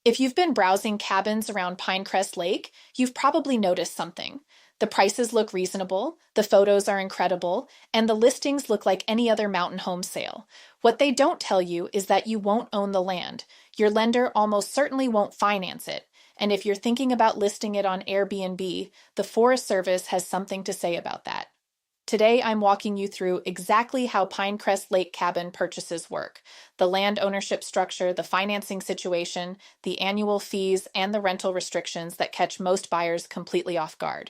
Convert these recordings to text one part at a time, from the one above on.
If you've been browsing cabins around Pinecrest Lake, you've probably noticed something. The prices look reasonable, the photos are incredible, and the listings look like any other mountain home sale. What they don't tell you is that you won't own the land. Your lender almost certainly won't finance it. And if you're thinking about listing it on Airbnb, the Forest Service has something to say about that. Today, I'm walking you through exactly how Pinecrest Lake Cabin purchases work: the land ownership structure, the financing situation, the annual fees, and the rental restrictions that catch most buyers completely off guard.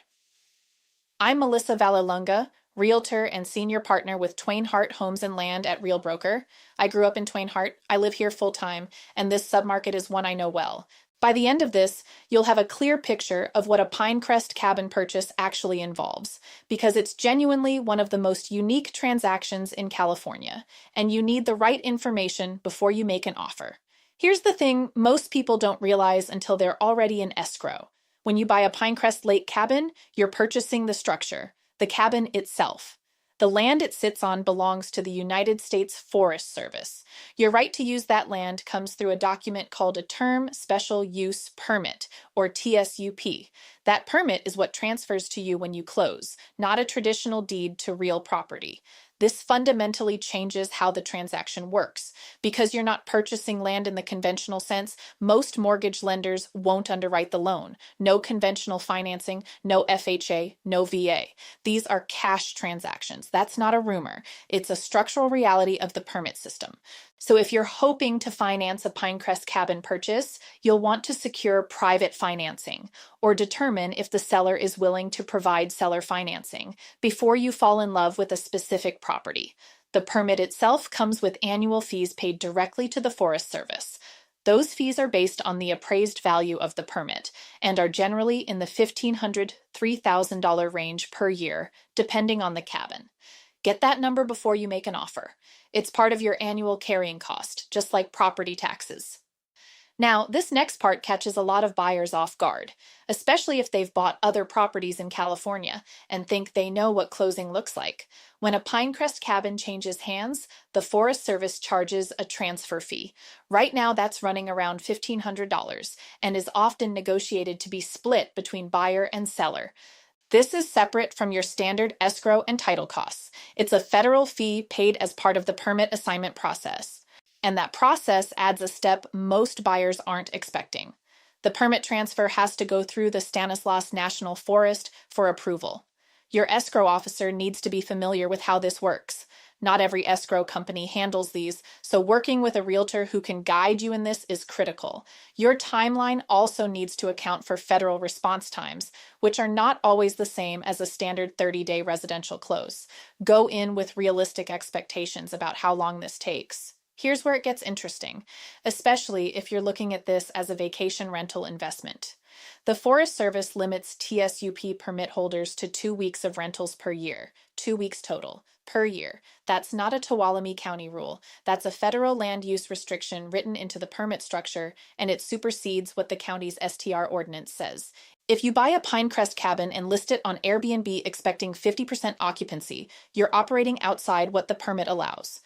I'm Melissa Vallelunga, realtor and senior partner with Twain Harte Homes and Land at Real Broker. I grew up in Twain Harte, I live here full time, and this submarket is one I know well. By the end of this, you'll have a clear picture of what a Pinecrest cabin purchase actually involves, because it's genuinely one of the most unique transactions in California, and you need the right information before you make an offer. Here's the thing most people don't realize until they're already in escrow. When you buy a Pinecrest Lake cabin, you're purchasing the structure, the cabin itself. The land it sits on belongs to the United States Forest Service. Your right to use that land comes through a document called a Term Special Use Permit, or TSUP. That permit is what transfers to you when you close, not a traditional deed to real property. This fundamentally changes how the transaction works. Because you're not purchasing land in the conventional sense, most mortgage lenders won't underwrite the loan. No conventional financing, no FHA, no VA. These are cash transactions. That's not a rumor. It's a structural reality of the permit system. So if you're hoping to finance a Pinecrest cabin purchase, you'll want to secure private financing or determine if the seller is willing to provide seller financing before you fall in love with a specific property. The permit itself comes with annual fees paid directly to the Forest Service. Those fees are based on the appraised value of the permit and are generally in the $1,500 to $3,000 range per year, depending on the cabin. Get that number before you make an offer. It's part of your annual carrying cost, just like property taxes. Now, this next part catches a lot of buyers off guard, especially if they've bought other properties in California and think they know what closing looks like. When a Pinecrest cabin changes hands, the Forest Service charges a transfer fee. Right now, that's running around $1,500 and is often negotiated to be split between buyer and seller. This is separate from your standard escrow and title costs. It's a federal fee paid as part of the permit assignment process. And that process adds a step most buyers aren't expecting. The permit transfer has to go through the Stanislaus National Forest for approval. Your escrow officer needs to be familiar with how this works. Not every escrow company handles these, so working with a realtor who can guide you in this is critical. Your timeline also needs to account for federal response times, which are not always the same as a standard 30-day residential close. Go in with realistic expectations about how long this takes. Here's where it gets interesting, especially if you're looking at this as a vacation rental investment. The Forest Service limits TSUP permit holders to 2 weeks of rentals per year, 2 weeks total, per year. That's not a Tuolumne County rule. That's a federal land use restriction written into the permit structure, and it supersedes what the county's STR ordinance says. If you buy a Pinecrest cabin and list it on Airbnb expecting 50% occupancy, you're operating outside what the permit allows.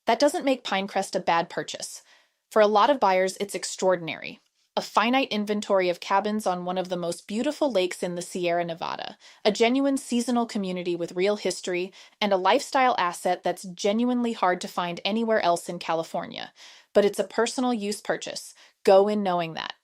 That doesn't make Pinecrest a bad purchase. For a lot of buyers, it's extraordinary. A finite inventory of cabins on one of the most beautiful lakes in the Sierra Nevada, a genuine seasonal community with real history, and a lifestyle asset that's genuinely hard to find anywhere else in California. But it's a personal use purchase. Go in knowing that.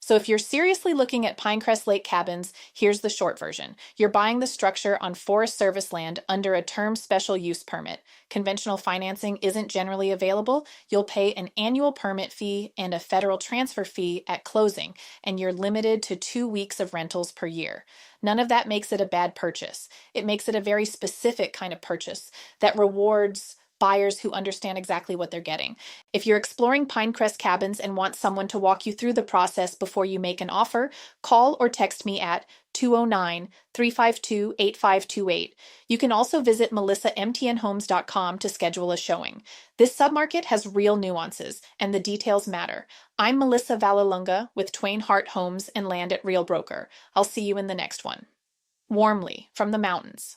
So if you're seriously looking at Pinecrest Lake cabins, here's the short version. You're buying the structure on Forest Service land under a term special use permit. Conventional financing isn't generally available. You'll pay an annual permit fee and a federal transfer fee at closing, and you're limited to 2 weeks of rentals per year. None of that makes it a bad purchase. It makes it a very specific kind of purchase that rewards buyers who understand exactly what they're getting. If you're exploring Pinecrest cabins and want someone to walk you through the process before you make an offer, call or text me at 209-352-8528. You can also visit melissamtnhomes.com to schedule a showing. This submarket has real nuances, and the details matter. I'm Melissa Vallelunga with Twain Harte Homes and Land at Real Broker. I'll see you in the next one. Warmly from the mountains.